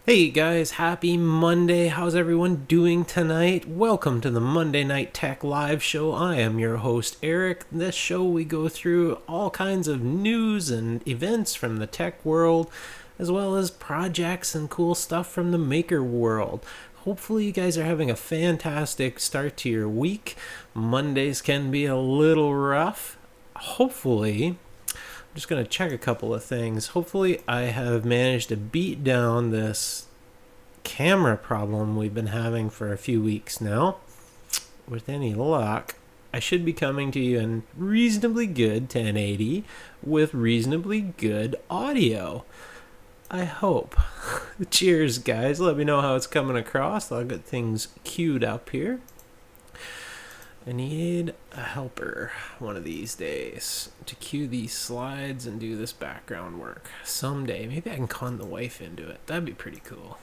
Hey guys, happy Monday. How's everyone doing tonight? Welcome to the Monday Night Tech Live Show. I am your host, Eric. This show we go through all kinds of news and events from the tech world, as well as projects and cool stuff from the maker world. Hopefully you guys are having a fantastic start to your week. Mondays can be a little rough. Hopefully I'm just going to check a couple of things. Hopefully I have managed to beat down this camera problem we've been having for a few weeks now. With any luck, I should be coming to you in reasonably good 1080 with reasonably good audio. I hope. Cheers, guys. Let me know how it's coming across. I'll get things queued up here. I need a helper one of these days to cue these slides and do this background work. Someday, maybe I can con the wife into it. That'd be pretty cool.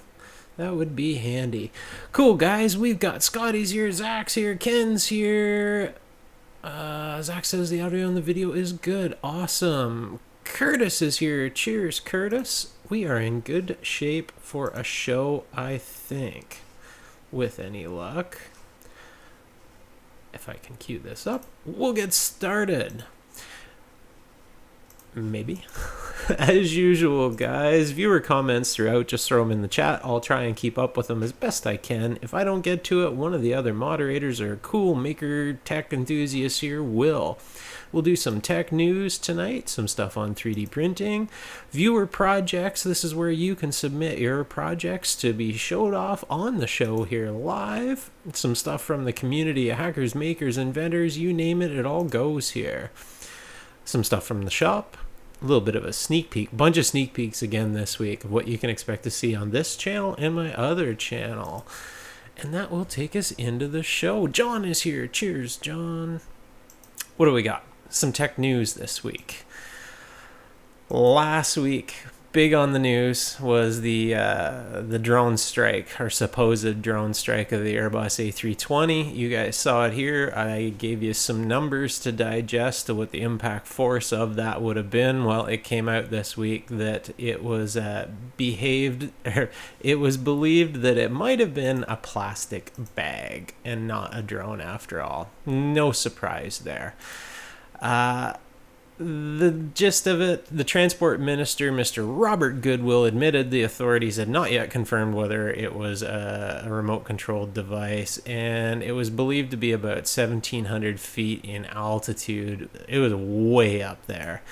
That would be handy. Cool, guys. We've got Scotty's here, Zach's here, Ken's here. Zach says the audio and the video is good. Awesome. Curtis is here. Cheers, Curtis. We are in good shape for a show, I think. With any luck. If I can cue this up, we'll get started. Maybe. As usual, guys, viewer comments throughout, just throw them in the chat. I'll try and keep up with them as best I can. If I don't get to it, one of the other moderators or cool maker tech enthusiasts here will. We'll do some tech news tonight, some stuff on 3D printing, viewer projects. This is where you can submit your projects to be showed off on the show here live. Some stuff from the community of hackers, makers, inventors, you name it, it all goes here. Some stuff from the shop, a little bit of a sneak peek, bunch of sneak peeks again this week of what you can expect to see on this channel and my other channel. And that will take us into the show. John is here. Cheers, John. What do we got? Some tech news this week. Last week, big on the news was the drone strike, or supposed drone strike of the Airbus A320. You guys saw it here. I gave you some numbers to digest to what the impact force of that would have been. Well, it came out this week that it was it was believed that it might have been a plastic bag and not a drone after all. No surprise there. The gist of it, the transport minister, Mr. Robert Goodwill, admitted the authorities had not yet confirmed whether it was a remote-controlled device, and it was believed to be about 1,700 feet in altitude. It was way up there.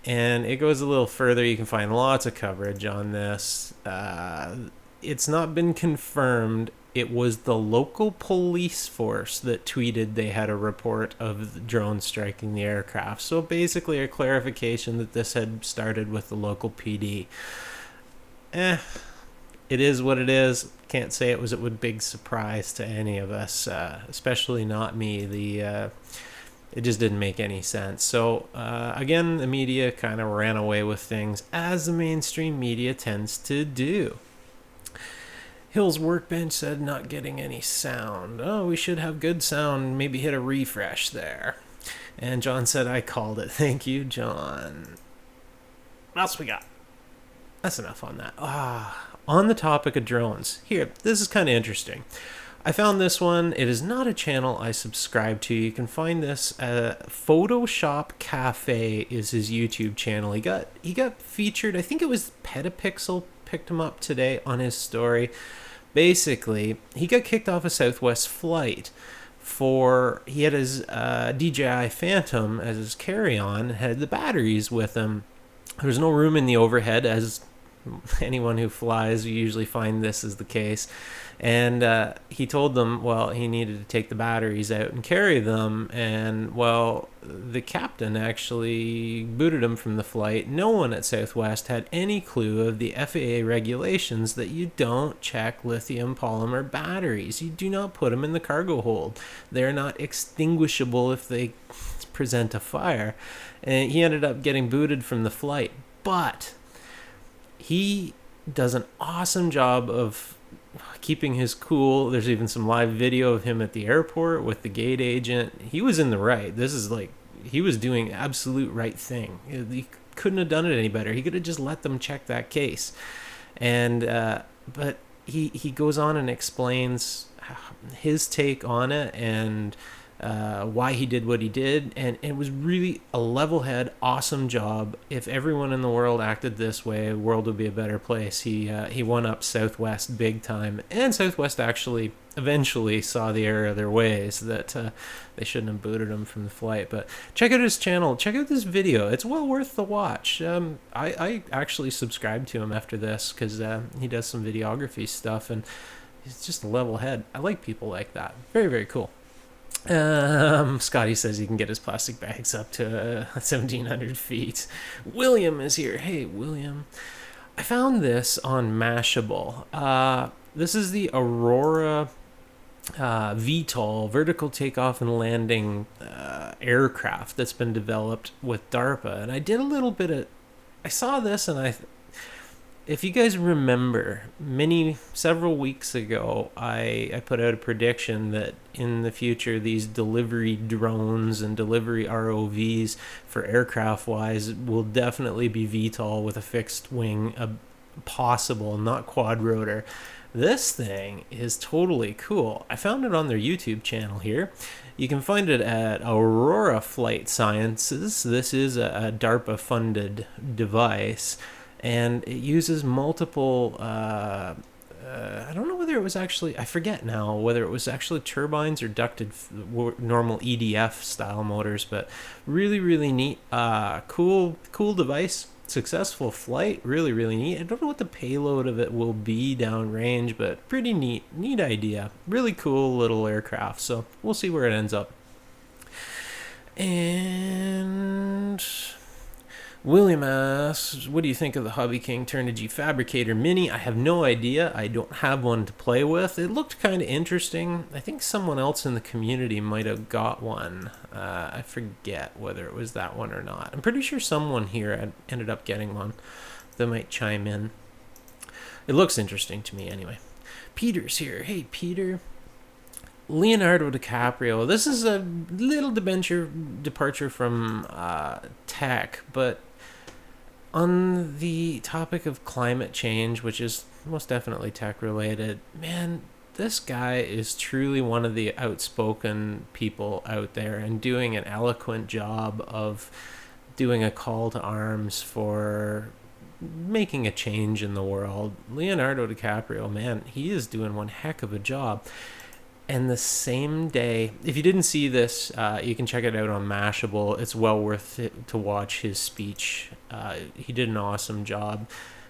And it goes a little further. You can find lots of coverage on this. It's not been confirmed. It was the local police force that tweeted they had a report of the drone striking the aircraft. So basically a clarification that this had started with the local PD. It is what it is. Can't say it was a big surprise to any of us, especially not me. It just didn't make any sense. So again, the media kind of ran away with things, as the mainstream media tends to do. Hill's Workbench said not getting any sound. Oh, we should have good sound. Maybe hit a refresh there. And John said I called it. Thank you, John. What else we got? That's enough on that. On the topic of drones. Here, this is kind of interesting. I found this one. It is not a channel I subscribe to. You can find this Photoshop Cafe is his YouTube channel. He got featured. I think it was Petapixel picked him up today on his story. Basically, he got kicked off a Southwest flight he had his DJI Phantom as his carry-on, had the batteries with him. There was no room in the overhead, as anyone who flies, you usually find this is the case. And he told them, well, he needed to take the batteries out and carry them. And, well, the captain actually booted him from the flight. No one at Southwest had any clue of the FAA regulations that you don't check lithium polymer batteries. You do not put them in the cargo hold. They're not extinguishable if they present a fire. And he ended up getting booted from the flight. But he does an awesome job of keeping his cool. There's even some live video of him at the airport with the gate agent. He was in the right. This is like, he was doing absolute right thing. He couldn't have done it any better. He could have just let them check that case. And but he goes on and explains his take on it and why he did what he did, and it was really a level head, awesome job. If everyone in the world acted this way, the world would be a better place. He won up Southwest big time, and Southwest actually eventually saw the error of their ways, that they shouldn't have booted him from the flight. But check out his channel, check out this video, it's well worth the watch. I actually subscribed to him after this because he does some videography stuff, and he's just a level head. I like people like that. Very, very cool. Scotty says he can get his plastic bags up to 1,700 feet. William is here. Hey, William. I found this on Mashable. This is the Aurora VTOL, vertical takeoff and landing aircraft that's been developed with DARPA. And I did a little bit of... I saw this and if you guys remember, several weeks ago, I put out a prediction that in the future, these delivery drones and delivery ROVs for aircraft-wise will definitely be VTOL with a fixed wing, possible, not quadrotor. This thing is totally cool. I found it on their YouTube channel here. You can find it at Aurora Flight Sciences. This is a DARPA-funded device. And it uses multiple, I don't know whether it was actually, I forget now, whether it was actually turbines or ducted normal EDF style motors, but really, really neat, cool device, successful flight, really, really neat. I don't know what the payload of it will be downrange, but pretty neat idea. Really cool little aircraft, so we'll see where it ends up. And... William asks, what do you think of the Hobby King Turnigy Fabricator Mini? I have no idea. I don't have one to play with. It looked kind of interesting. I think someone else in the community might have got one. I forget whether it was that one or not. I'm pretty sure someone here ended up getting one. They might chime in. It looks interesting to me anyway. Peter's here. Hey, Peter. Leonardo DiCaprio. This is a little departure from tech, but on the topic of climate change, which is most definitely tech related, man, this guy is truly one of the outspoken people out there and doing an eloquent job of doing a call to arms for making a change in the world. Leonardo DiCaprio, man, he is doing one heck of a job. And the same day, if you didn't see this, you can check it out on Mashable. It's well worth it to watch his speech. He did an awesome job.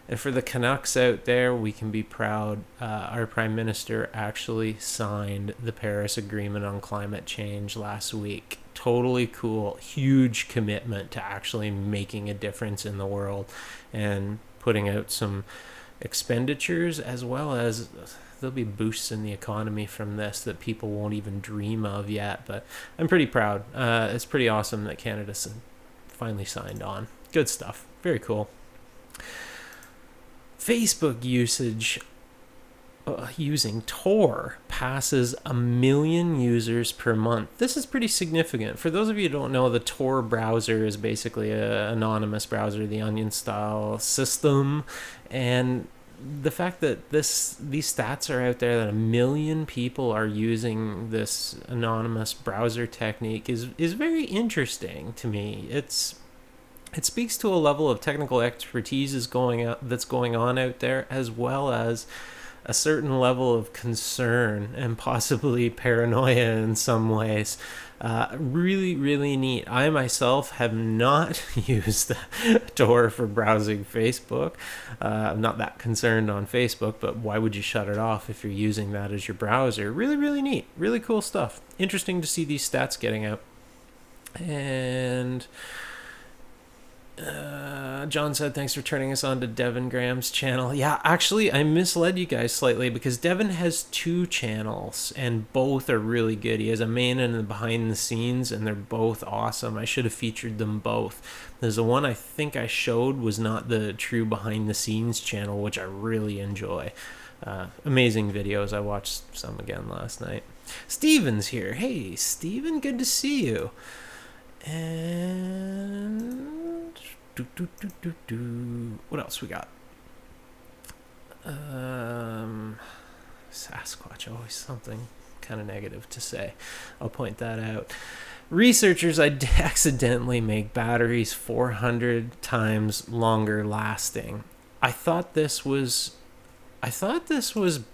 And for the Canucks out there, we can be proud. Our Prime Minister actually signed the Paris Agreement on climate change last week. Totally cool. Huge commitment to actually making a difference in the world and putting out some expenditures, as well as there'll be boosts in the economy from this that people won't even dream of yet. But I'm pretty proud. It's pretty awesome that Canada's finally signed on. Good stuff. Very cool. Facebook usage using Tor passes 1 million users per month. This is pretty significant. For those of you who don't know, the Tor browser is basically an anonymous browser, the Onion style system, and the fact that these stats are out there, that 1 million people are using this anonymous browser technique, is very interesting to me. It speaks to a level of technical expertise that's going on out there, as well as a certain level of concern and possibly paranoia in some ways. Really, really neat. I myself have not used Tor for browsing Facebook. I'm not that concerned on Facebook, but why would you shut it off if you're using that as your browser? Really, really neat. Really cool stuff. Interesting to see these stats getting out. And John said, thanks for turning us on to Devin Graham's channel. Yeah, actually, I misled you guys slightly because Devin has 2 channels and both are really good. He has a main and a behind the scenes, and they're both awesome. I should have featured them both. There's the one I think I showed was not the true behind the scenes channel, which I really enjoy. Amazing videos. I watched some again last night. Steven's here. Hey, Steven, good to see you. And what else we got? Sasquatch, always something kind of negative to say. I'll point that out. Researchers accidentally make batteries 400 times longer lasting. I thought this was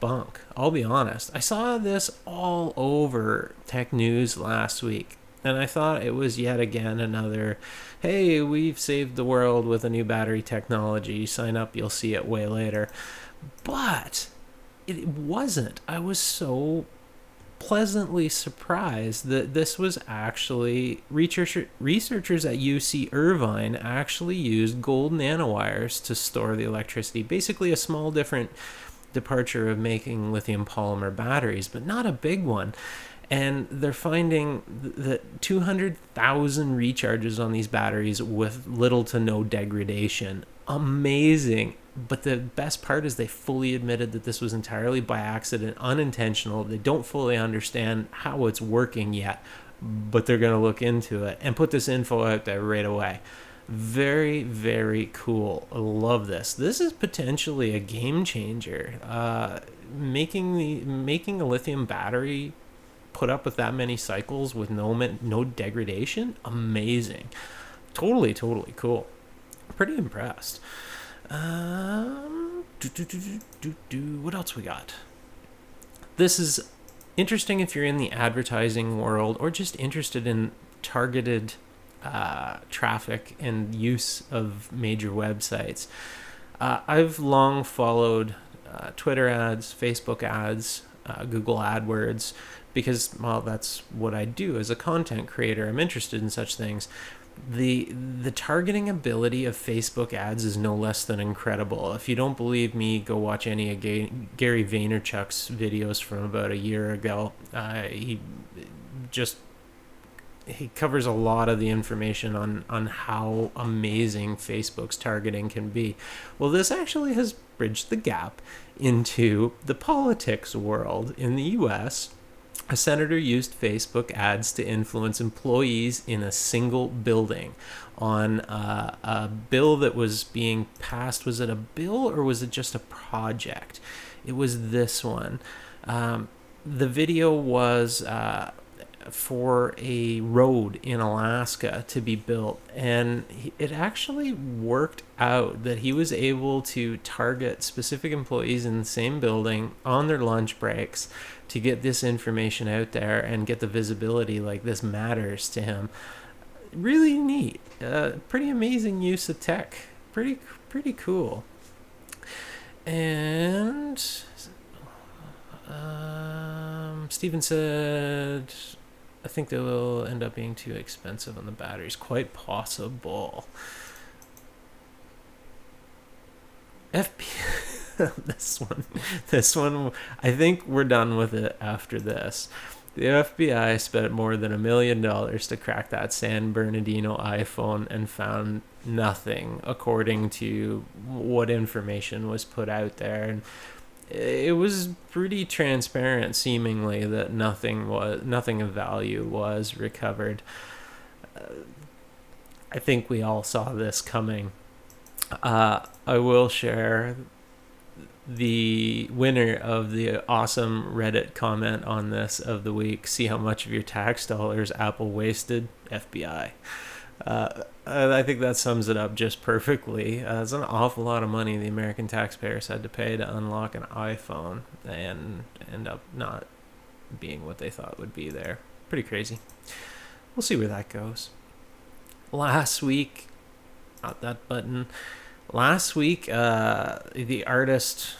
bunk. I'll be honest. I saw this all over tech news last week, and I thought it was yet again another, hey, we've saved the world with a new battery technology. Sign up, you'll see it way later. But it wasn't. I was so pleasantly surprised that this was actually researchers at UC Irvine actually used gold nanowires to store the electricity. Basically a small different departure of making lithium polymer batteries, but not a big one. And they're finding that 200,000 recharges on these batteries with little to no degradation. Amazing. But the best part is they fully admitted that this was entirely by accident, unintentional. They don't fully understand how it's working yet, but they're going to look into it and put this info out there right away. Very, very cool. I love this. This is potentially a game changer. Making a lithium battery put up with that many cycles with no degradation, amazing. Totally cool. Pretty impressed. What else we got? This is interesting if you're in the advertising world or just interested in targeted traffic and use of major websites. I've long followed Twitter ads, Facebook ads, Google AdWords, because, well, that's what I do as a content creator. I'm interested in such things. The targeting ability of Facebook ads is no less than incredible. If you don't believe me, go watch any of Gary Vaynerchuk's videos from about a year ago. He covers a lot of the information on how amazing Facebook's targeting can be. Well, this actually has bridged the gap into the politics world. In the US, a senator used Facebook ads to influence employees in a single building on a bill that was being passed. Was it a bill or was it just a project? It was this one. The video was for a road in Alaska to be built, and it actually worked out that he was able to target specific employees in the same building on their lunch breaks to get this information out there and get the visibility like this matters to him. Really neat. Pretty amazing use of tech. Pretty cool. And Steven said, I think they will end up being too expensive on the batteries. Quite possible. This one, I think we're done with it after this. The FBI spent more than $1 million to crack that San Bernardino iPhone and found nothing, according to what information was put out there. And it was pretty transparent, seemingly, that nothing of value was recovered. I think we all saw this coming. I will share the winner of the awesome Reddit comment on this of the week. See how much of your tax dollars Apple wasted? FBI. I think that sums it up just perfectly. It's an awful lot of money the American taxpayers had to pay to unlock an iPhone and end up not being what they thought would be there. Pretty crazy. We'll see where that goes. Last week, not that button. Last week, the artist,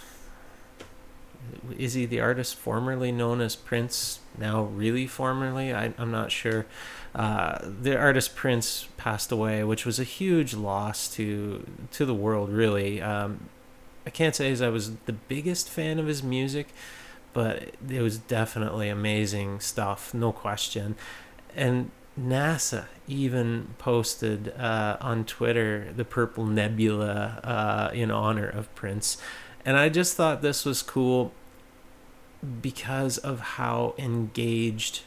is he the artist formerly known as Prince, now really formerly? I'm not sure. The artist Prince passed away, which was a huge loss to the world, really. I can't say as I was the biggest fan of his music, but it was definitely amazing stuff, no question. And NASA even posted on Twitter the Purple Nebula in honor of Prince. And I just thought this was cool because of how engaged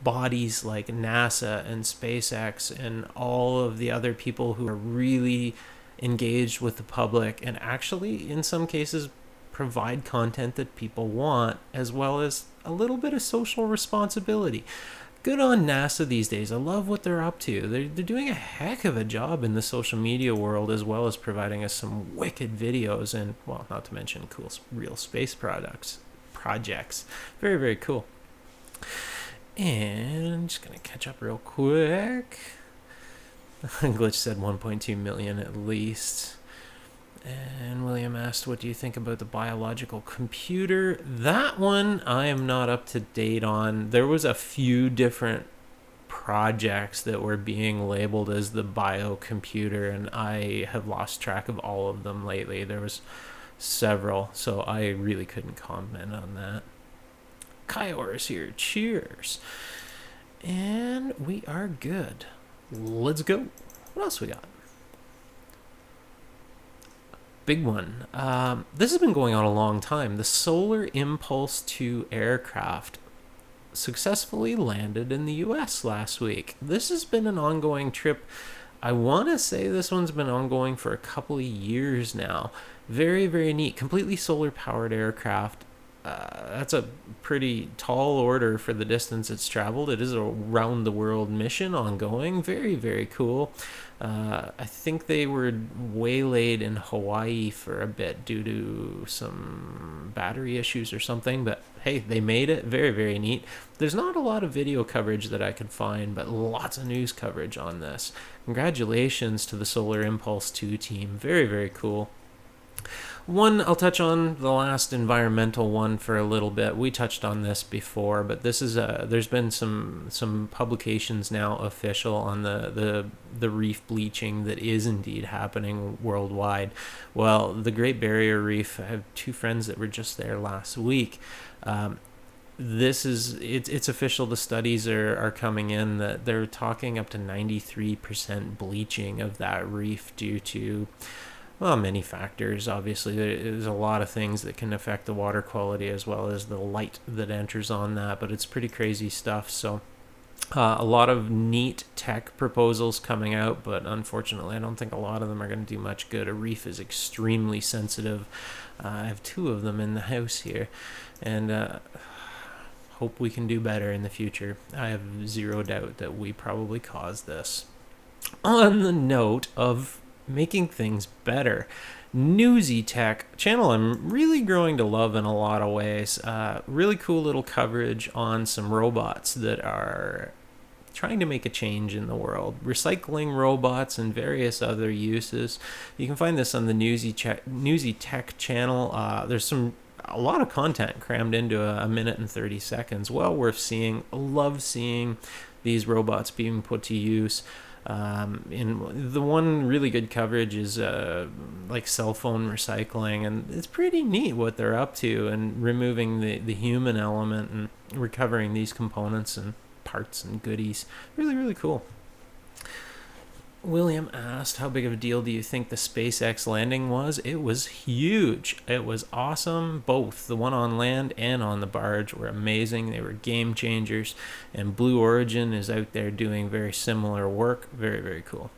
bodies like NASA and SpaceX and all of the other people who are really engaged with the public and actually in some cases provide content that people want, as well as a little bit of social responsibility. Good on NASA these days. I love what they're up to. They're doing a heck of a job in the social media world, as well as providing us some wicked videos and, well, not to mention cool real space projects. Very, very cool. And just going to catch up real quick. Glitch said 1.2 million at least. And William asked, what do you think about the biological computer? That one I am not up to date on. There was a few different projects that were being labeled as the biocomputer, and I have lost track of all of them lately. There was several, so I really couldn't comment on that. Kyor is here. Cheers. And we are good. Let's go. What else we got? Big one. This has been going on a long time. The Solar Impulse 2 aircraft successfully landed in the US last week. This has been an ongoing trip. I want to say this one's been ongoing for a couple of years now. Very, very neat. Completely solar powered aircraft. That's a pretty tall order for the distance it's traveled. It is a round-the-world mission ongoing. Very, very cool. I think they were waylaid in Hawaii for a bit due to some battery issues or something, but hey, they made it. Very, very neat. There's not a lot of video coverage that I could find, but lots of news coverage on this. Congratulations to the Solar Impulse 2 team. Very, very cool. One, I'll touch on the last environmental one for a little bit. We touched on this before, but this is there's been some publications now official on the reef bleaching that is indeed happening worldwide. Well, the Great Barrier Reef, I have two friends that were just there last week. It's official. The studies are coming in that they're talking up to 93% bleaching of that reef due to, well, many factors. Obviously, there's a lot of things that can affect the water quality as well as the light that enters on that, but it's pretty crazy stuff. So a lot of neat tech proposals coming out, but unfortunately, I don't think a lot of them are going to do much good. A reef is extremely sensitive. I have two of them in the house here, and hope we can do better in the future. I have zero doubt that we probably caused this. On the note of making things better, Newsy Tech channel I'm really growing to love in a lot of ways. Really cool little coverage on some robots that are trying to make a change in the world. Recycling robots and various other uses. You can find this on the Newsy Tech channel. There's a lot of content crammed into a minute and 30 seconds. Well worth seeing. Love seeing these robots being put to use. And the one really good coverage is like cell phone recycling, and it's pretty neat what they're up to and removing the human element and recovering these components and parts and goodies. Really, really cool. William asked, how big of a deal do you think the SpaceX landing was? It was huge. It was awesome. Both the one on land and on the barge were amazing. They were game changers, and Blue Origin is out there doing very similar work. Very, very cool.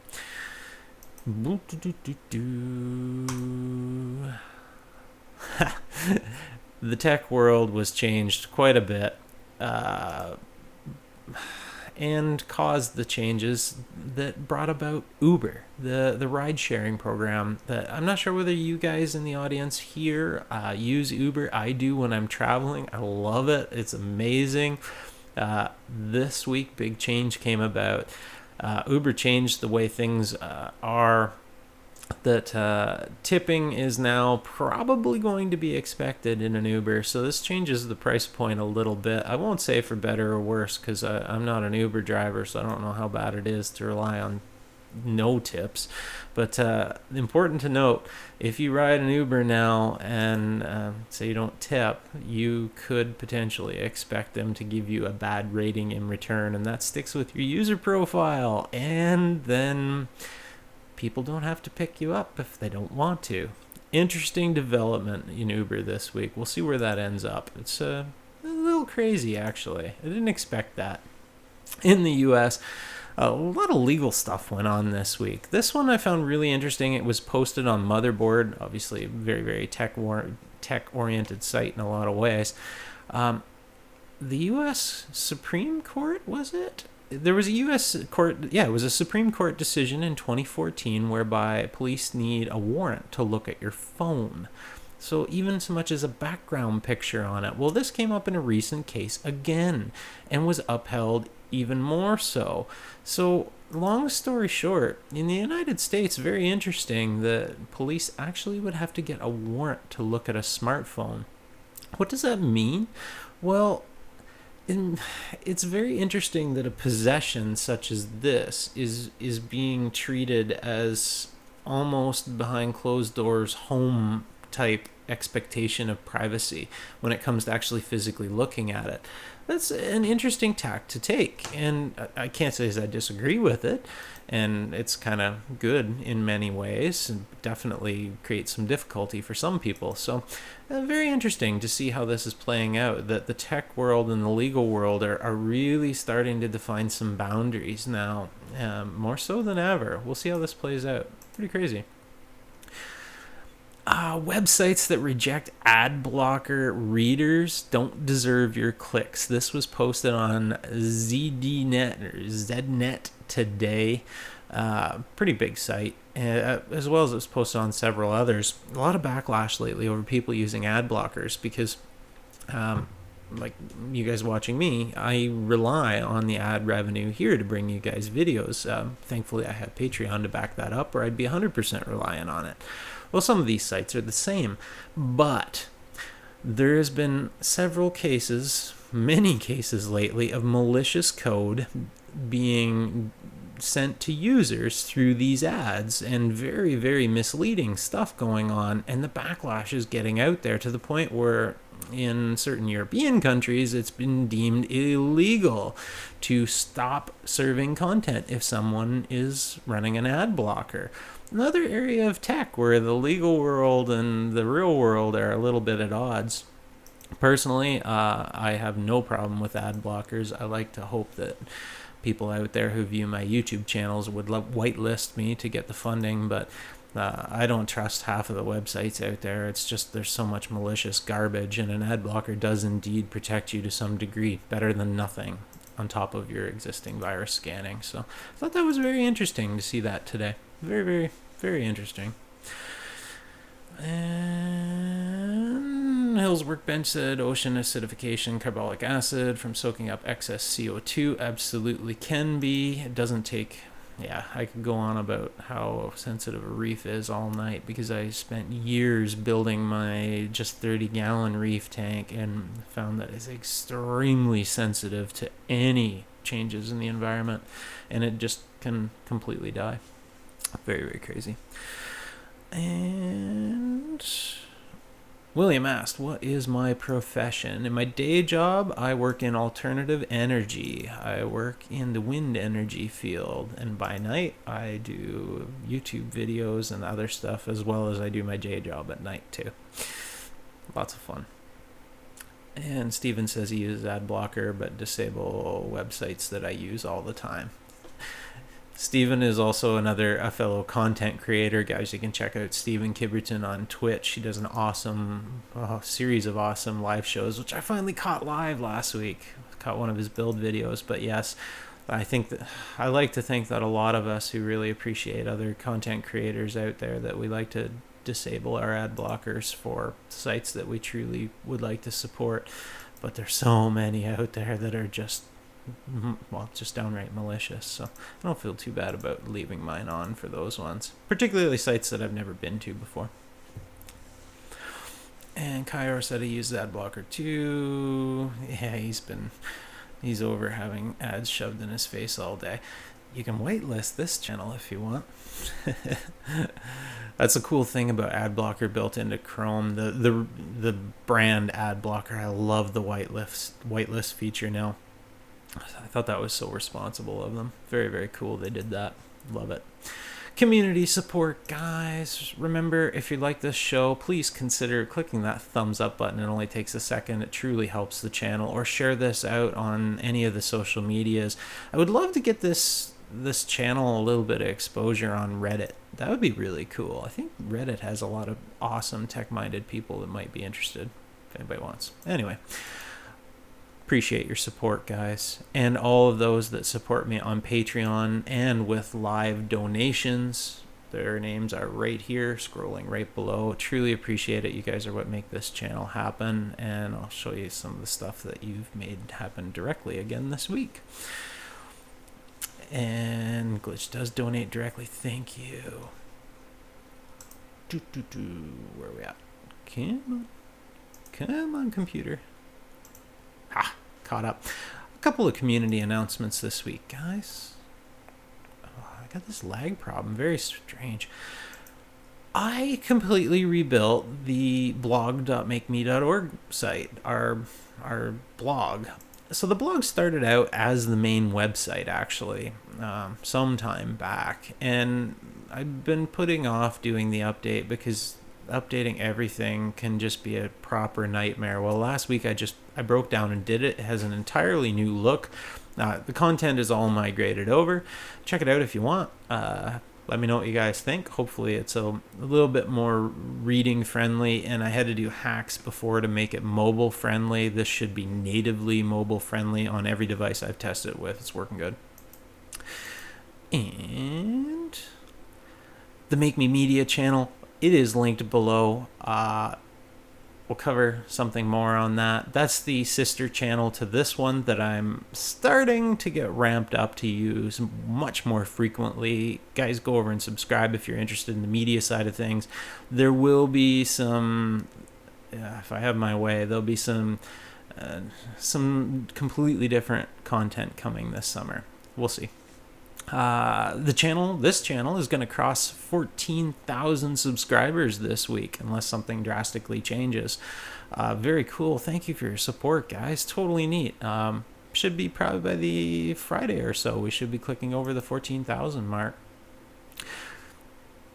The tech world was changed quite a bit. And caused the changes that brought about Uber, the ride-sharing program. That I'm not sure whether you guys in the audience here use Uber. I do when I'm traveling. I love it. It's amazing. This week, big change came about. Uber changed the way things are. That tipping is now probably going to be expected in an Uber, so this changes the price point a little bit. I won't say for better or worse, because I'm not an Uber driver, so I don't know how bad it is to rely on no tips. But important to note, if you ride an Uber now and say you don't tip, you could potentially expect them to give you a bad rating in return, and that sticks with your user profile, and then people don't have to pick you up if they don't want to. Interesting development in Uber this week. We'll see where that ends up. It's a little crazy, actually. I didn't expect that. In the US, a lot of legal stuff went on this week. This one I found really interesting. It was posted on Motherboard, obviously very, very tech tech-oriented site in a lot of ways. The U.S. Supreme Court, was it? There was a U.S. court, it was a Supreme Court decision in 2014 whereby police need a warrant to look at your phone. So even so much as a background picture on it. Well, this came up in a recent case again and was upheld even more so. So long story short, in the United States, very interesting, the police actually would have to get a warrant to look at a smartphone. What does that mean? Well, it's very interesting that a possession such as this is being treated as almost behind closed doors home type expectation of privacy when it comes to actually physically looking at it. That's an interesting tack to take, and I can't say as I disagree with it, and it's kind of good in many ways, and definitely creates some difficulty for some people. So very interesting to see how this is playing out, that the tech world and the legal world are really starting to define some boundaries now, more so than ever. We'll see how this plays out. Pretty crazy. Websites that reject ad blocker readers don't deserve your clicks. This was posted on ZDNet today. Pretty big site, as well as it was posted on several others. A lot of backlash lately over people using ad blockers because, like you guys watching me, I rely on the ad revenue here to bring you guys videos. Thankfully, I have Patreon to back that up, or I'd be 100% reliant on it. Well, some of these sites are the same, but there has been several cases, many cases lately, of malicious code being sent to users through these ads, and very, very misleading stuff going on, and the backlash is getting out there to the point where in certain European countries it's been deemed illegal to stop serving content if someone is running an ad blocker. Another area of tech where the legal world and the real world are a little bit at odds. Personally, I have no problem with ad blockers. I like to hope that people out there who view my YouTube channels would whitelist me to get the funding, but I don't trust half of the websites out there. It's just there's so much malicious garbage, and an ad blocker does indeed protect you to some degree, better than nothing on top of your existing virus scanning. So I thought that was very interesting to see that today. Very, very, very interesting. And Hill's Workbench said ocean acidification, carbolic acid from soaking up excess CO2 absolutely can be. It doesn't take... Yeah, I could go on about how sensitive a reef is all night because I spent years building my just 30-gallon reef tank and found that it's extremely sensitive to any changes in the environment, and it just can completely die. Very, very crazy. And William asked, what is my profession? In my day job, I work in alternative energy. I work in the wind energy field. And by night, I do YouTube videos and other stuff, as well as I do my day job at night, too. Lots of fun. And Steven says he uses ad blocker, but disable websites that I use all the time. Steven is also a fellow content creator. Guys, you can check out Steven Kibberton on Twitch. He does an awesome series of awesome live shows, which I finally caught live last week. Caught one of his build videos. But yes, I like to think that a lot of us who really appreciate other content creators out there, that we like to disable our ad blockers for sites that we truly would like to support. But there's so many out there that are just downright malicious, so I don't feel too bad about leaving mine on for those ones, particularly sites that I've never been to before. And Kyor said he uses ad blocker too. Yeah, he's over having ads shoved in his face all day. You can whitelist this channel if you want. That's a cool thing about ad blocker built into Chrome, the brand ad blocker. I love the whitelist feature now. I thought that was so responsible of them. Very, very cool they did that. Love it. Community support, guys. Remember, if you like this show, please consider clicking that thumbs up button. It only takes a second. It truly helps the channel. Or share this out on any of the social medias. I would love to get this this channel a little bit of exposure on Reddit. That would be really cool. I think Reddit has a lot of awesome tech-minded people that might be interested, if anybody wants. Anyway, appreciate your support, guys, and all of those that support me on Patreon and with live donations. Their names are right here, scrolling right below. Truly appreciate it. You guys are what make this channel happen, and I'll show you some of the stuff that you've made happen directly again this week. And Glitch does donate directly. Thank you. Where are we at? Come on, computer. Ha! Caught up. A couple of community announcements this week, guys. I got this lag problem. Very strange. I completely rebuilt the blog.makeme.org site, our blog. So the blog started out as the main website, actually, some time back, and I've been putting off doing the update because updating everything can just be a proper nightmare. Well, last week I broke down and did it. It has an entirely new look. The content is all migrated over. Check it out if you want. Let me know what you guys think. Hopefully it's a little bit more reading friendly, and I had to do hacks before to make it mobile friendly. This should be natively mobile friendly on every device I've tested it with. It's working good. And the Make Me Media channel, it is linked below. We'll cover something more on that. That's the sister channel to this one that I'm starting to get ramped up to use much more frequently. Guys, go over and subscribe if you're interested in the media side of things. There will be some, if I have my way, there'll be some completely different content coming this summer. We'll see. This channel is going to cross 14,000 subscribers this week, unless something drastically changes. Very cool. Thank you for your support, guys. Totally neat. Should be probably by the Friday or so. We should be clicking over the 14,000 mark.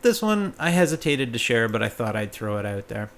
This one I hesitated to share, but I thought I'd throw it out there.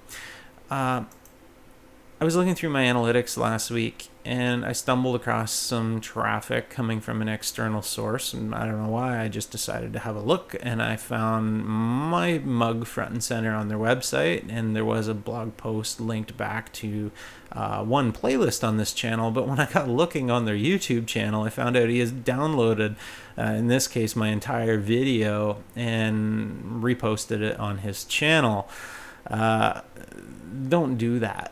I was looking through my analytics last week, and I stumbled across some traffic coming from an external source, and I don't know why. I just decided to have a look, and I found my mug front and center on their website, and there was a blog post linked back to one playlist on this channel. But when I got looking on their YouTube channel, I found out he has downloaded, in this case, my entire video and reposted it on his channel. Don't do that.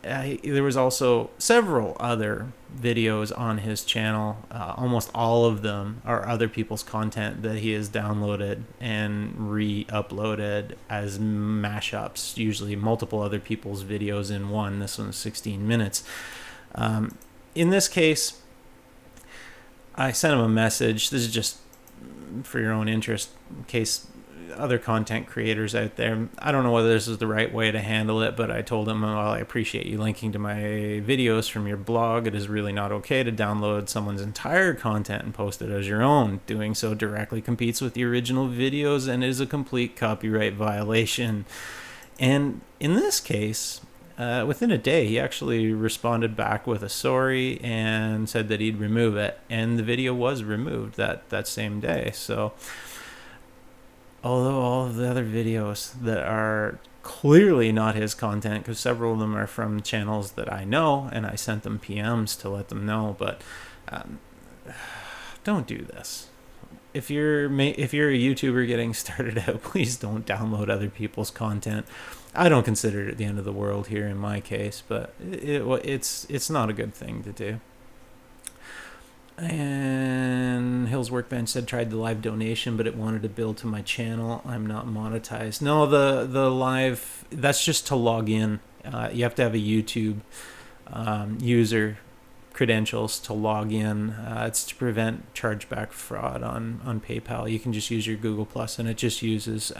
There was also several other videos on his channel. Almost all of them are other people's content that he has downloaded and re-uploaded as mashups, usually multiple other people's videos in one. This one's 16 minutes. In this case, I sent him a message. This is just for your own interest, in case other content creators out there, I don't know whether this is the right way to handle it, but I told him, well, I appreciate you linking to my videos from your blog. It is really not okay to download someone's entire content and post it as your own. Doing so directly competes with the original videos and is a complete copyright violation. And in this case, within a day, he actually responded back with a sorry and said that he'd remove it, and the video was removed that same day. So although all of the other videos that are clearly not his content, because several of them are from channels that I know, and I sent them PMs to let them know, but don't do this. If you're a YouTuber getting started out, please don't download other people's content. I don't consider it the end of the world here in my case, but it's not a good thing to do. And Hill's Workbench said tried the live donation, but it wanted to build to my channel. I'm not monetized. No, the live, that's just to log in. You have to have a YouTube user credentials to log in. It's to prevent chargeback fraud on PayPal. You can just use your Google Plus, and it just uses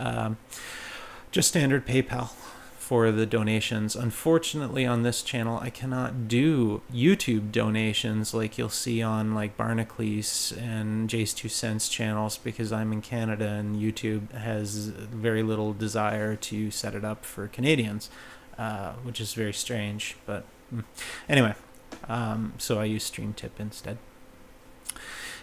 just standard PayPal for the donations. Unfortunately, on this channel, I cannot do YouTube donations like you'll see on like Barnacles and Jay's 2 Cents channels, because I'm in Canada and YouTube has very little desire to set it up for Canadians, which is very strange. But anyway, so I use StreamTip instead.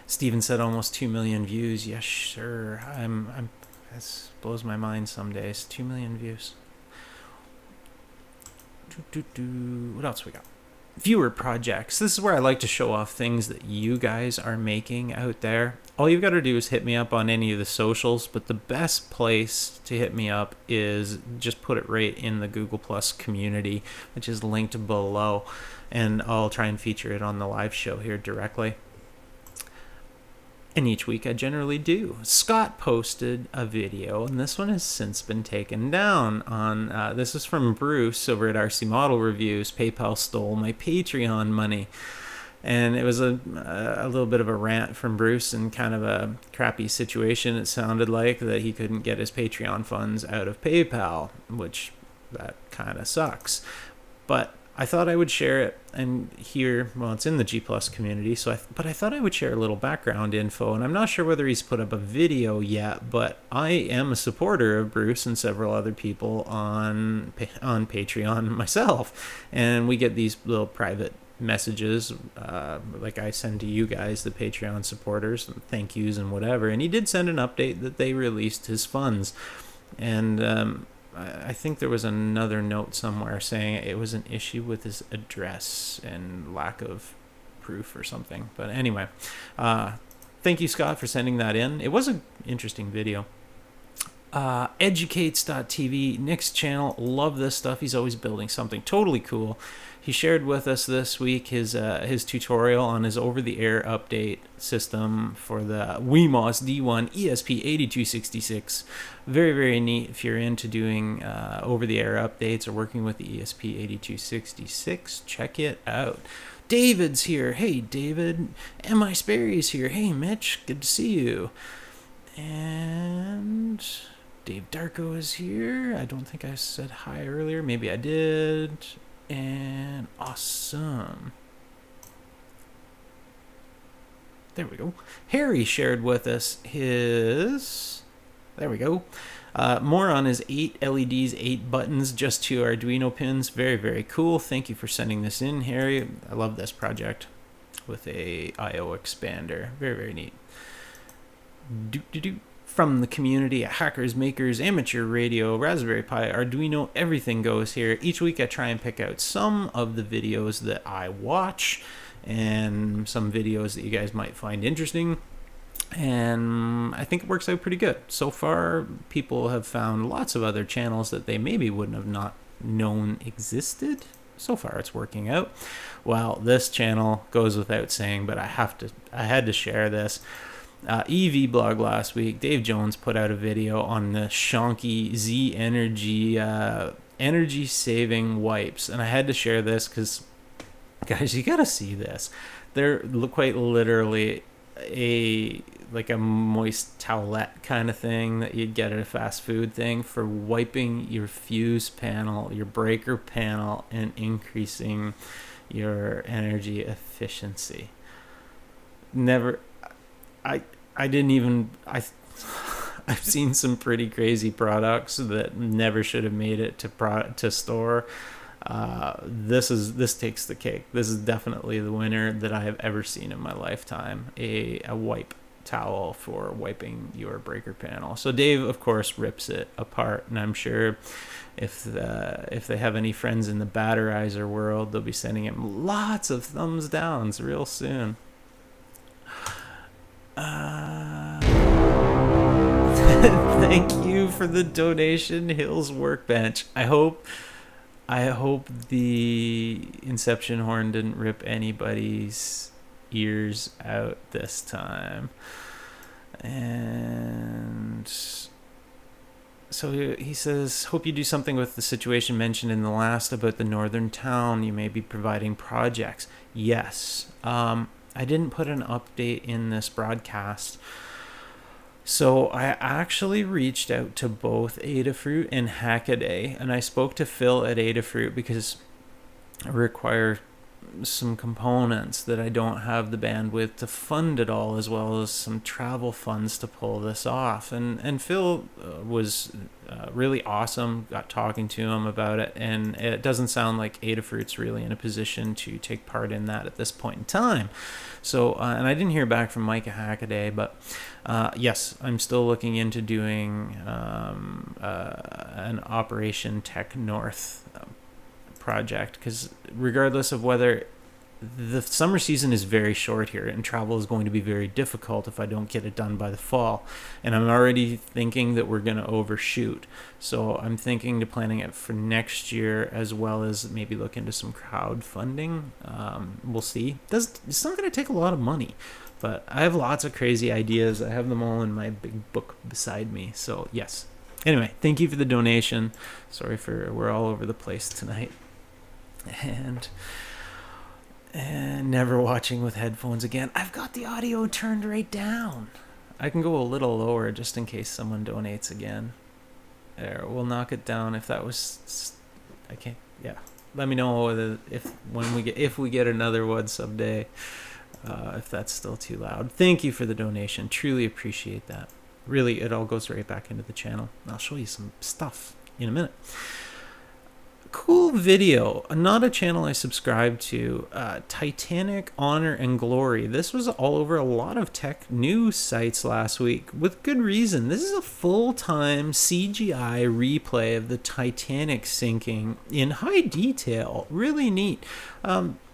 Steven said almost 2 million views. Yes, sure. That blows my mind some days. 2 million views. What else we got? Viewer projects. This is where I like to show off things that you guys are making out there. All you've got to do is hit me up on any of the socials, but the best place to hit me up is just put it right in the Google Plus community, which is linked below, and I'll try and feature it on the live show here directly. And each week I generally do. Scott posted a video, and this one has since been taken down. This is from Bruce over at RC Model Reviews. PayPal stole my Patreon money. And it was a little bit of a rant from Bruce and kind of a crappy situation. It sounded like that he couldn't get his Patreon funds out of PayPal, which that kind of sucks. But I thought I would share it and here, well, it's in the G Plus community, but I thought I would share a little background info, and I'm not sure whether he's put up a video yet, but I am a supporter of Bruce and several other people on Patreon myself, and we get these little private messages like I send to you guys, the Patreon supporters, and thank yous and whatever, and he did send an update that they released his funds, and I think there was another note somewhere saying it was an issue with his address and lack of proof or something. But anyway, thank you, Scott, for sending that in. It was an interesting video. Educates.tv, Nick's channel. Love this stuff. He's always building something totally cool. He shared with us this week his tutorial on his over-the-air update system for the WeMOS D1 ESP8266. Very, very neat if you're into doing over-the-air updates or working with the ESP8266. Check it out. David's here. Hey, David. M.I. Sperry's here. Hey, Mitch. Good to see you. And Dave Darko is here. I don't think I said hi earlier. Maybe I did. And awesome. There we go. Harry shared with us his... There we go. More on his 8 LEDs, 8 buttons, just 2 Arduino pins. Very, very cool. Thank you for sending this in, Harry. I love this project with a I/O expander. Very, very neat. From the community at Hackers, Makers, Amateur Radio, Raspberry Pi, Arduino, everything goes here. Each week I try and pick out some of the videos that I watch and some videos that you guys might find interesting. And I think it works out pretty good. So far, people have found lots of other channels that they maybe wouldn't have not known existed. So far, it's working out. Well, this channel goes without saying, but I had to share this. EV blog last week, Dave Jones put out a video on the Shonky Z Energy energy saving wipes, and I had to share this because, guys, you gotta see this. They're quite literally a moist towelette kind of thing that you'd get at a fast food thing for wiping your fuse panel, your breaker panel, and increasing your energy efficiency. I've seen some pretty crazy products that never should have made it to store. This takes the cake. This is definitely the winner that I have ever seen in my lifetime. A wipe towel for wiping your breaker panel. So Dave, of course, rips it apart, and I'm sure if they have any friends in the batterizer world, they'll be sending him lots of thumbs downs real soon. Thank you for the donation, Hills Workbench. I hope the Inception horn didn't rip anybody's ears out this time. And so he says, hope you do something with the situation mentioned in the last about the northern town. You may be providing projects. Yes. I didn't put an update in this broadcast. So I actually reached out to both Adafruit and Hackaday, and I spoke to Phil at Adafruit because I require some components that I don't have the bandwidth to fund it all, as well as some travel funds to pull this off. And Phil was really awesome. Got talking to him about it, and it doesn't sound like Adafruit's really in a position to take part in that at this point in time. So, and I didn't hear back from Mike at Hackaday, but yes, I'm still looking into doing an Operation Tech North project, because regardless of whether the summer season is very short here and travel is going to be very difficult if I don't get it done by the fall, and I'm already thinking that we're going to overshoot, so I'm thinking to planning it for next year, as well as maybe look into some crowdfunding. We'll see. It's not going to take a lot of money, but I have lots of crazy ideas. I have them all in my big book beside me, so yes. Anyway, thank you for the donation. Sorry for we're all over the place tonight. And never watching with headphones again. I've got the audio turned right down. I can go a little lower just in case someone donates again. There, we'll knock it down if that was. I can't. Yeah, let me know if we get another one someday. If that's still too loud. Thank you for the donation. Truly appreciate that. Really, it all goes right back into the channel. I'll show you some stuff in a minute. Cool video, not a channel I subscribe to, Titanic Honor and Glory. This was all over a lot of tech news sites last week, with good reason. This is a full-time CGI replay of the Titanic sinking in high detail. Really neat.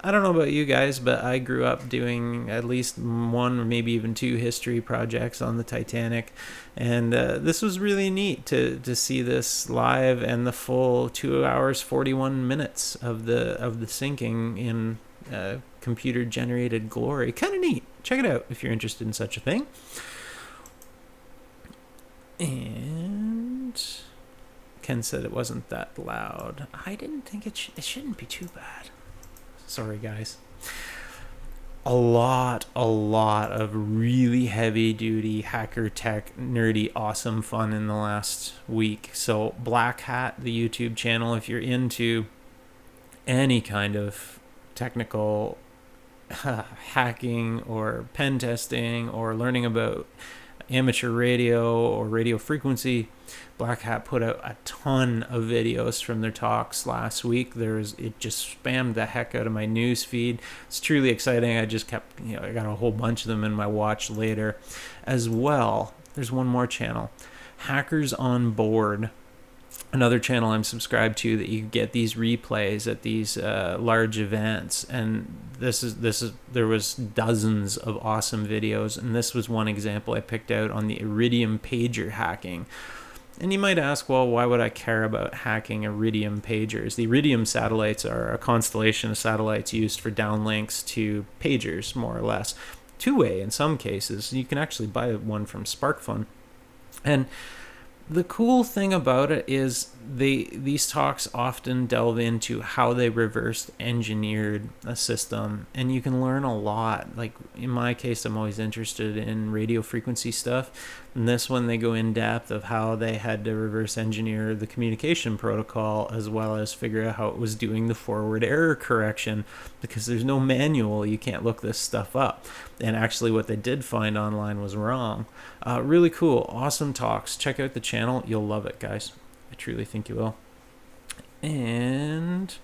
I don't know about you guys, but I grew up doing at least one or maybe even two history projects on the Titanic, and this was really neat to see this live and the full 2 hours 41 minutes of the sinking in computer generated glory. Kind of neat. Check it out if you're interested in such a thing. And Ken said it wasn't that loud. I didn't think it shouldn't be too bad. Sorry, guys. A lot of really heavy-duty hacker tech, nerdy, awesome fun in the last week. So Black Hat, the YouTube channel, if you're into any kind of technical hacking or pen testing or learning about amateur radio or radio frequency, Black Hat put out a ton of videos from their talks last week. It just spammed the heck out of my news feed. It's truly exciting. I just kept, I got a whole bunch of them in my watch later. As well, there's one more channel, Hackers on Board. Another channel I'm subscribed to that you get these replays at these large events, and there was dozens of awesome videos, and this was one example I picked out on the Iridium pager hacking. And you might ask, well, why would I care about hacking Iridium pagers? The Iridium satellites are a constellation of satellites used for downlinks to pagers, more or less. Two-way in some cases. You can actually buy one from SparkFun. And the cool thing about it is these talks often delve into how they reverse engineered a system, and you can learn a lot. Like in my case, I'm always interested in radio frequency stuff, and this one they go in depth of how they had to reverse engineer the communication protocol, as well as figure out how it was doing the forward error correction, because there's no manual. You can't look this stuff up, and actually what they did find online was wrong. Really cool, awesome talks. Check out the channel. You'll love it, guys. I truly think you will. And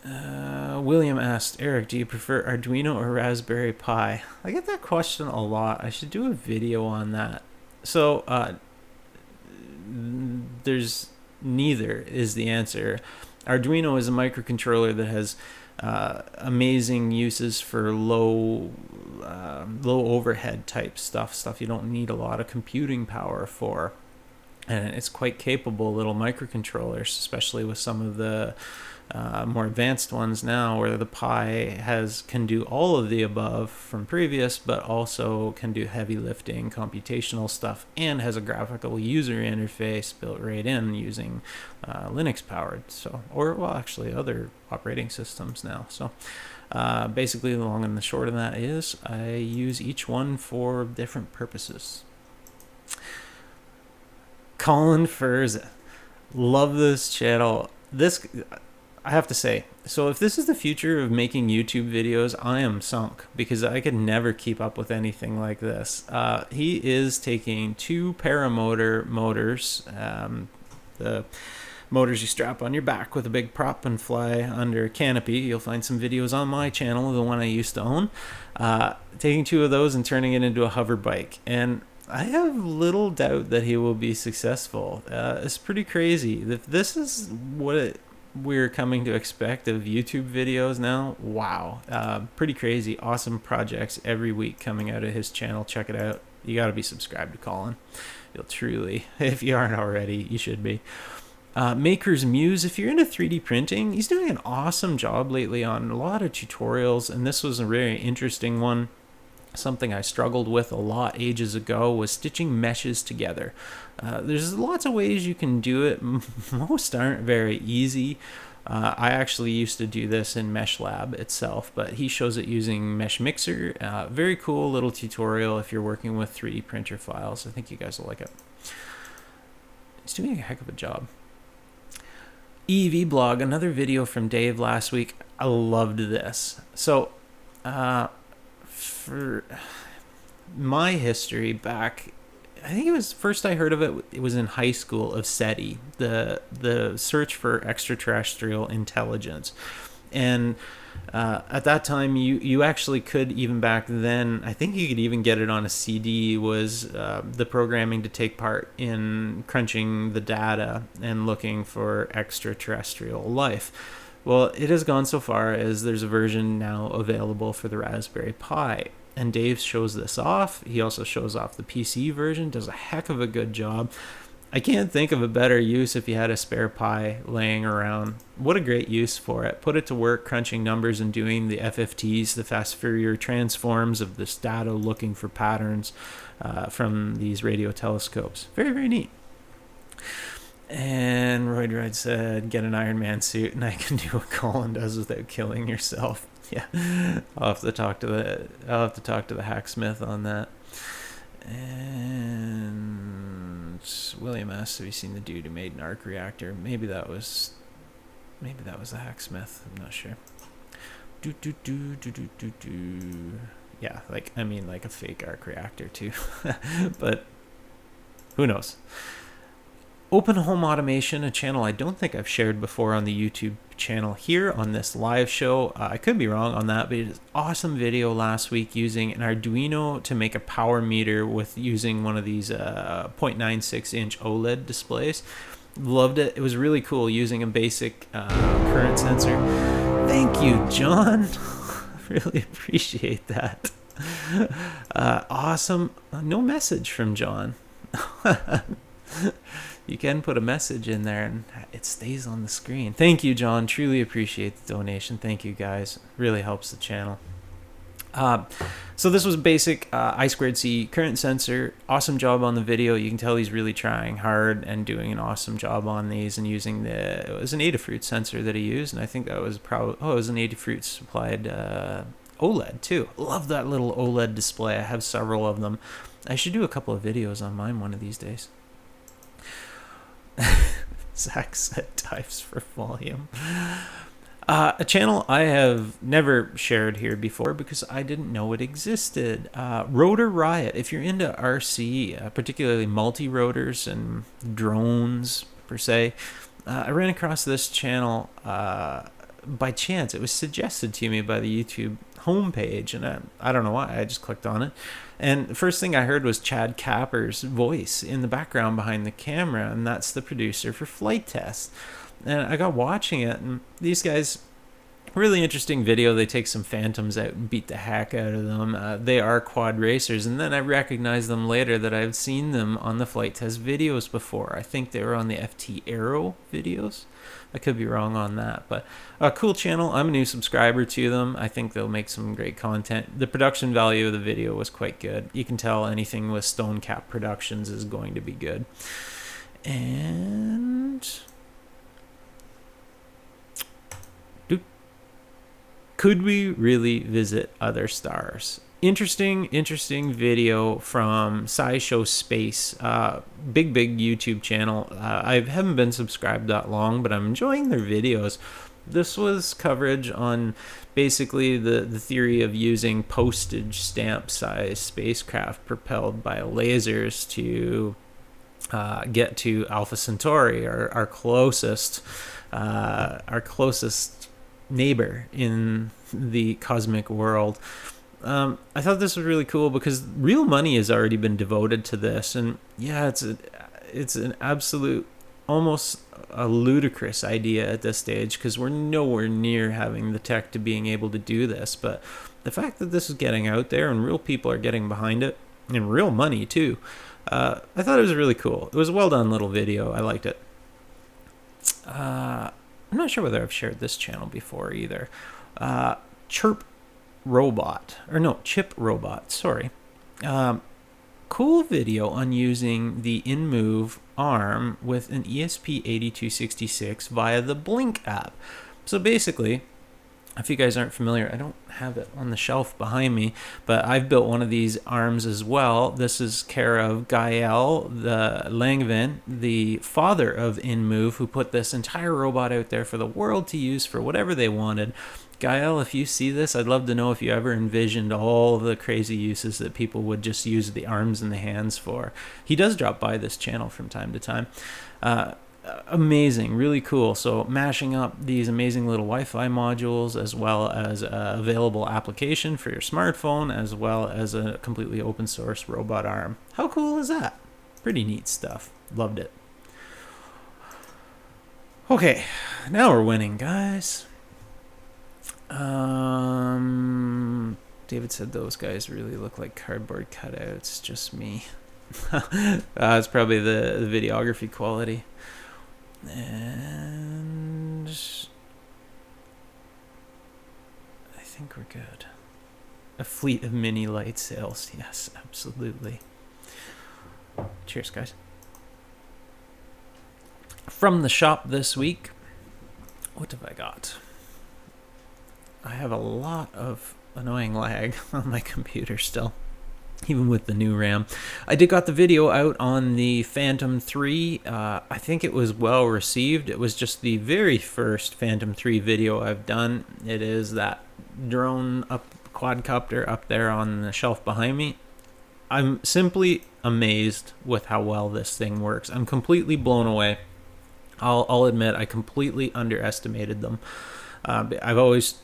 William asked, Eric, do you prefer Arduino or Raspberry Pi? I get that question a lot. I should do a video on that. So there's neither is the answer. Arduino is a microcontroller that has amazing uses for low overhead type stuff you don't need a lot of computing power for, and it's quite capable little microcontrollers, especially with some of the more advanced ones now, where the Pi can do all of the above from previous, but also can do heavy lifting computational stuff, and has a graphical user interface built right in using Linux powered, actually other operating systems now. So basically the long and the short of that is I use each one for different purposes. Colin Furza, love this channel. I have to say, so if this is the future of making YouTube videos, I am sunk because I could never keep up with anything like this. He is taking two paramotor motors, the motors you strap on your back with a big prop and fly under a canopy. You'll find some videos on my channel, the one I used to own. Taking two of those and turning it into a hover bike. And I have little doubt that he will be successful. It's pretty crazy. If this is what we're coming to expect of YouTube videos now, wow. Pretty crazy. Awesome projects every week coming out of his channel. Check it out. You got to be subscribed to Colin. You'll truly, if you aren't already, you should be. Maker's Muse, if you're into 3D printing, he's doing an awesome job lately on a lot of tutorials, and this was a very interesting one. Something I struggled with a lot ages ago was stitching meshes together. There's lots of ways you can do it. Most aren't very easy. I actually used to do this in Mesh Lab itself, but he shows it using Mesh Mixer. Very cool little tutorial if you're working with 3D printer files. I think you guys will like it. He's doing a heck of a job. EV blog, another video from Dave last week. I loved this. So, for my history back, I think it was first I heard of it. It was in high school, of SETI, the search for extraterrestrial intelligence, and at that time you actually could, even back then, I think you could even get it on a CD. Was the programming to take part in crunching the data and looking for extraterrestrial life. Well, it has gone so far as there's a version now available for the Raspberry Pi. And Dave shows this off. He also shows off the PC version, does a heck of a good job. I can't think of a better use if you had a spare Pi laying around. What a great use for it. Put it to work crunching numbers and doing the FFTs, the fast Fourier transforms of this data, looking for patterns from these radio telescopes. Very, very neat. And Roydride said, get an Iron Man suit and I can do what Colin does without killing yourself. Yeah, I'll have to talk to the hacksmith on that. And William asks, have you seen the dude who made an arc reactor? Maybe that was the hacksmith. I'm not sure. Yeah, like a fake arc reactor too. But who knows? Open Home Automation, a channel I don't think I've shared before on the YouTube channel here on this live show. I could be wrong on that, but it is an awesome video last week using an Arduino to make a power meter with using one of these 0.96 inch OLED displays. Loved it. It was really cool using a basic current sensor. Thank you, John. Really appreciate that. Awesome. No message from John. You can put a message in there and it stays on the screen. Thank you, John. Truly appreciate the donation. Thank you, guys. Really helps the channel. So this was basic I2C current sensor. Awesome job on the video. You can tell he's really trying hard and doing an awesome job on these, and using it was an Adafruit sensor that he used, and I think that was probably, it was an Adafruit supplied OLED too. Love that little OLED display. I have several of them. I should do a couple of videos on mine one of these days. Zach said types for volume. A channel I have never shared here before because I didn't know it existed. Rotor Riot. If you're into RC, particularly multi-rotors and drones per se, I ran across this channel by chance. It was suggested to me by the YouTube homepage, and I don't know why. I just clicked on it. And the first thing I heard was Chad Capper's voice in the background behind the camera, and that's the producer for Flight Test. And I got watching it, and these guys, really interesting video. They take some Phantoms out and beat the heck out of them. They are quad racers, and then I recognized them later that I've seen them on the Flight Test videos before. I think they were on the FT Aero videos. I could be wrong on that, but a cool channel. I'm a new subscriber to them. I think they'll make some great content. The production value of the video was quite good. You can tell anything with Stonecap Productions is going to be good. And could we really visit other stars? Interesting video from SciShow Space. Big YouTube channel. I haven't been subscribed that long, but I'm enjoying their videos. This was coverage on basically the theory of using postage stamp size spacecraft propelled by lasers to get to Alpha Centauri, our closest neighbor in the cosmic world. I thought this was really cool because real money has already been devoted to this, and yeah, it's an absolute, almost a ludicrous idea at this stage because we're nowhere near having the tech to being able to do this. But the fact that this is getting out there and real people are getting behind it, and real money too, I thought it was really cool. It was a well done little video. I liked it. I'm not sure whether I've shared this channel before either. Chip Robot, sorry. Cool video on using the InMove arm with an ESP8266 via the Blink app. So basically, if you guys aren't familiar, I don't have it on the shelf behind me, but I've built one of these arms as well. This is care of Gael the Langevin, the father of InMove, who put this entire robot out there for the world to use for whatever they wanted. Gael, if you see this, I'd love to know if you ever envisioned all of the crazy uses that people would just use the arms and the hands for. He does drop by this channel from time to time. Amazing, really cool. So mashing up these amazing little Wi-Fi modules, as well as a available application for your smartphone, as well as a completely open source robot arm. How cool is that? Pretty neat stuff. Loved it. Okay, now we're winning, guys. David said those guys really look like cardboard cutouts. Just me. It's probably the videography quality. And I think we're good. A fleet of mini light sails. Yes, absolutely. Cheers, guys. From the shop this week, what have I got? I have a lot of annoying lag on my computer still, even with the new RAM. I did got the video out on the Phantom 3. I think it was well received. It was just the very first Phantom 3 video I've done. It is that drone quadcopter up there on the shelf behind me. I'm simply amazed with how well this thing works. I'm completely blown away. I'll admit I completely underestimated them. I've always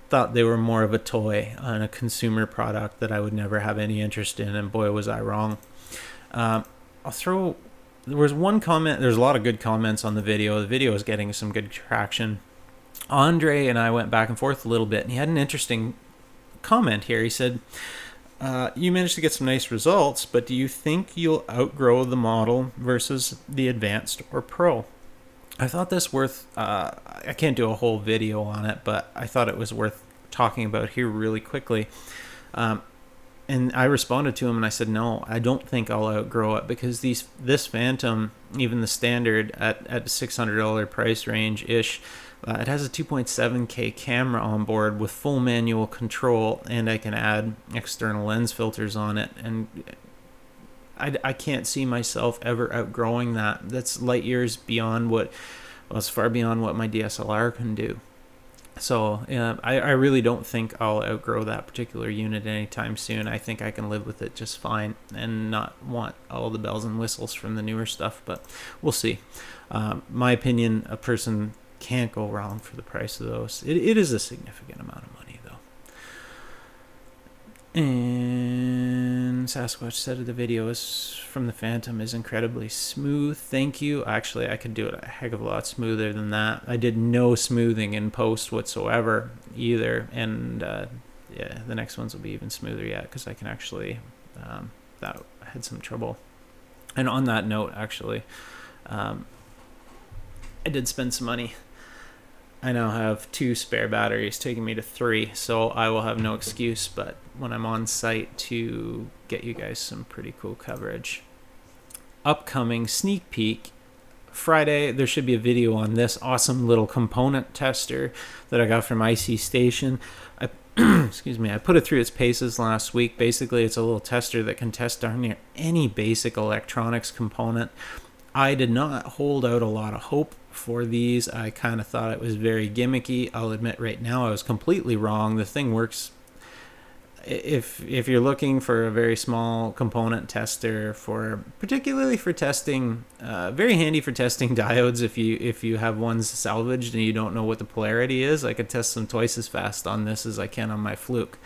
thought they were more of a toy and a consumer product that I would never have any interest in, and boy was I wrong. There was one comment. There's a lot of good comments on the video. The video is getting some good traction. Andre and I went back and forth a little bit, and he had an interesting comment here. He said, you managed to get some nice results, but do you think you'll outgrow the model versus the Advanced or Pro? I thought this worth, I can't do a whole video on it, but I thought it was worth talking about here really quickly. And I responded to him and I said, no, I don't think I'll outgrow it, because this Phantom, even the standard at $600 price range-ish, it has a 2.7K camera on board with full manual control, and I can add external lens filters on it, and I can't see myself ever outgrowing that. That's light years beyond it's far beyond what my DSLR can do. So I really don't think I'll outgrow that particular unit anytime soon. I think I can live with it just fine and not want all the bells and whistles from the newer stuff, but we'll see. My opinion, a person can't go wrong for the price of those. It is a significant amount of money, though. And Sasquatch said the video from the Phantom is incredibly smooth. Thank you. Actually, I could do it a heck of a lot smoother than that. I did no smoothing in post whatsoever either. And yeah, the next ones will be even smoother yet, because I can actually, I had some trouble. And on that note, actually, I did spend some money. I now have 2 spare batteries, taking me to 3, so I will have no excuse but when I'm on site to get you guys some pretty cool coverage. Upcoming sneak peek, Friday there should be a video on this awesome little component tester that I got from IC Station. Excuse me, I put it through its paces last week. Basically, it's a little tester that can test darn near any basic electronics component. I did not hold out a lot of hope for these. I kind of thought it was very gimmicky. I'll admit right now I was completely wrong. The thing works. If you're looking for a very small component tester, particularly for testing, very handy for testing diodes. If you have ones salvaged and you don't know what the polarity is, I could test them twice as fast on this as I can on my Fluke.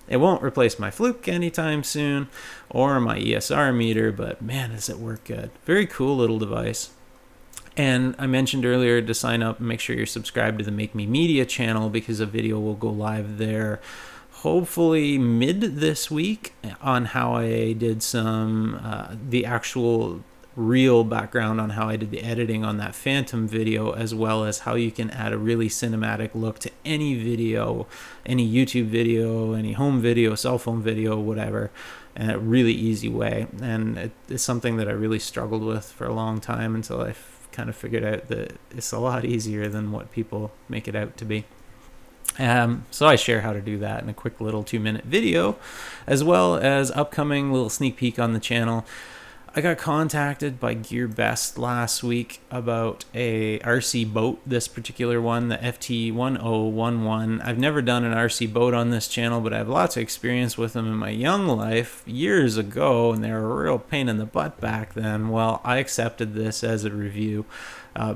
It won't replace my Fluke anytime soon, or my ESR meter, but man, does it work good. Very cool little device. And I mentioned earlier to sign up and make sure you're subscribed to the Make Me Media channel, because a video will go live there hopefully mid this week on how I did the actual real background on how I did the editing on that Phantom video, as well as how you can add a really cinematic look to any video, any YouTube video, any home video, cell phone video, whatever, in a really easy way. And it's something that I really struggled with for a long time until I kind of figured out that it's a lot easier than what people make it out to be. So I share how to do that in a quick little 2-minute video, as well as upcoming little sneak peek on the channel. I got contacted by GearBest last week about a RC boat, this particular one, the FT1011. I've never done an RC boat on this channel, but I have lots of experience with them in my young life years ago, and they were a real pain in the butt back then. Well, I accepted this as a review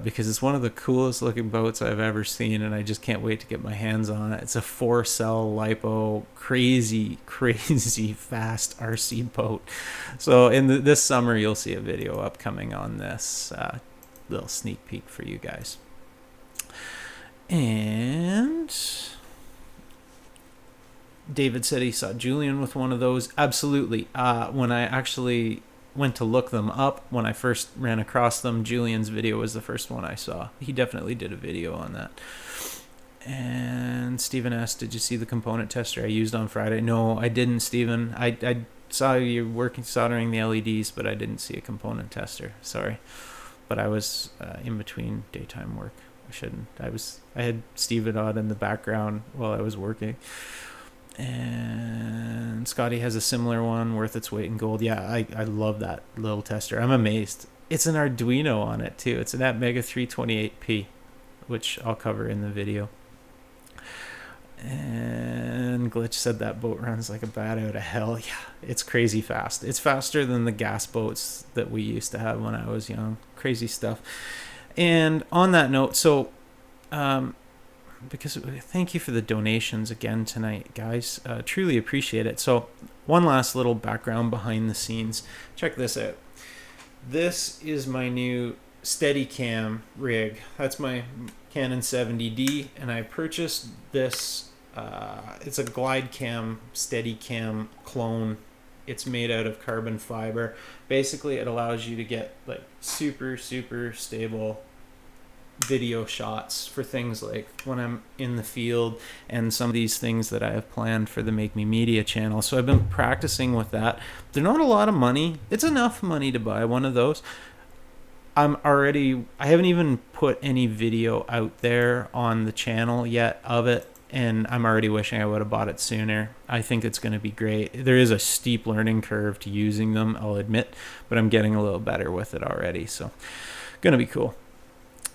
because it's one of the coolest looking boats I've ever seen, and I just can't wait to get my hands on it. It's a 4-cell LiPo, crazy fast RC boat. So in this summer, you'll see a video upcoming on this. Little sneak peek for you guys. And David said he saw Julian with one of those. Absolutely. When I actually went to look them up, when I first ran across them, Julian's video was the first one I saw. He definitely did a video on that. And Stephen asked, did you see the component tester I used on Friday? No, I didn't, Stephen. I saw you working soldering the LEDs, but I didn't see a component tester. Sorry. But I was in between daytime work. I had Stephen on in the background while I was working. And Scotty has a similar one, worth its weight in gold. Yeah, I love that little tester. I'm amazed. It's an Arduino on it too. It's an Atmega 328P, which I'll cover in the video. And Glitch said that boat runs like a bat out of hell. Yeah, it's crazy fast. It's faster than the gas boats that we used to have when I was young. Crazy stuff. And on that note, so because thank you for the donations again tonight, guys. Truly appreciate it. So one last little background behind the scenes. Check this out. This is my new Steadicam rig. That's my Canon 70D, and I purchased this. It's a GlideCam Steadicam clone. It's made out of carbon fiber. Basically, it allows you to get like super stable video shots for things like when I'm in the field and some of these things that I have planned for the Make Me Media channel. So I've been practicing with that. They're not a lot of money. It's enough money to buy one of those. I haven't even put any video out there on the channel yet of it, and I'm already wishing I would have bought it sooner. I think it's going to be great. There is a steep learning curve to using them, I'll admit, but I'm getting a little better with it already, so going to be cool.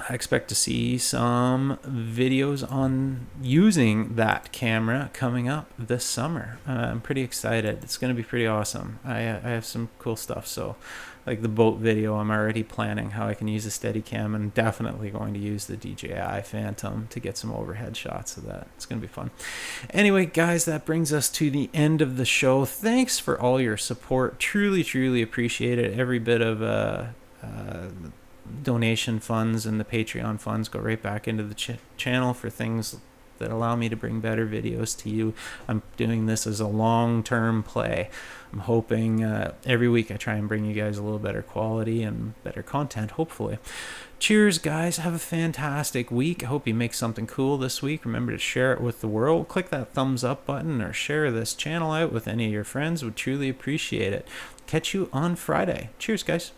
I expect to see some videos on using that camera coming up this summer. I'm pretty excited. It's going to be pretty awesome. I have some cool stuff. So like the boat video, I'm already planning how I can use a Steadicam, and definitely going to use the DJI Phantom to get some overhead shots of that. It's going to be fun. Anyway, guys, that brings us to the end of the show. Thanks for all your support. Truly appreciate it. Every bit of donation funds and the Patreon funds go right back into the channel for things that allow me to bring better videos to you. I'm doing this as a long-term play. I'm hoping every week I try and bring you guys a little better quality and better content, hopefully. Cheers, guys. Have a fantastic week. I hope you make something cool this week. Remember to share it with the world. Click that thumbs up button or share this channel out with any of your friends. Would truly appreciate it. Catch you on Friday. Cheers, guys.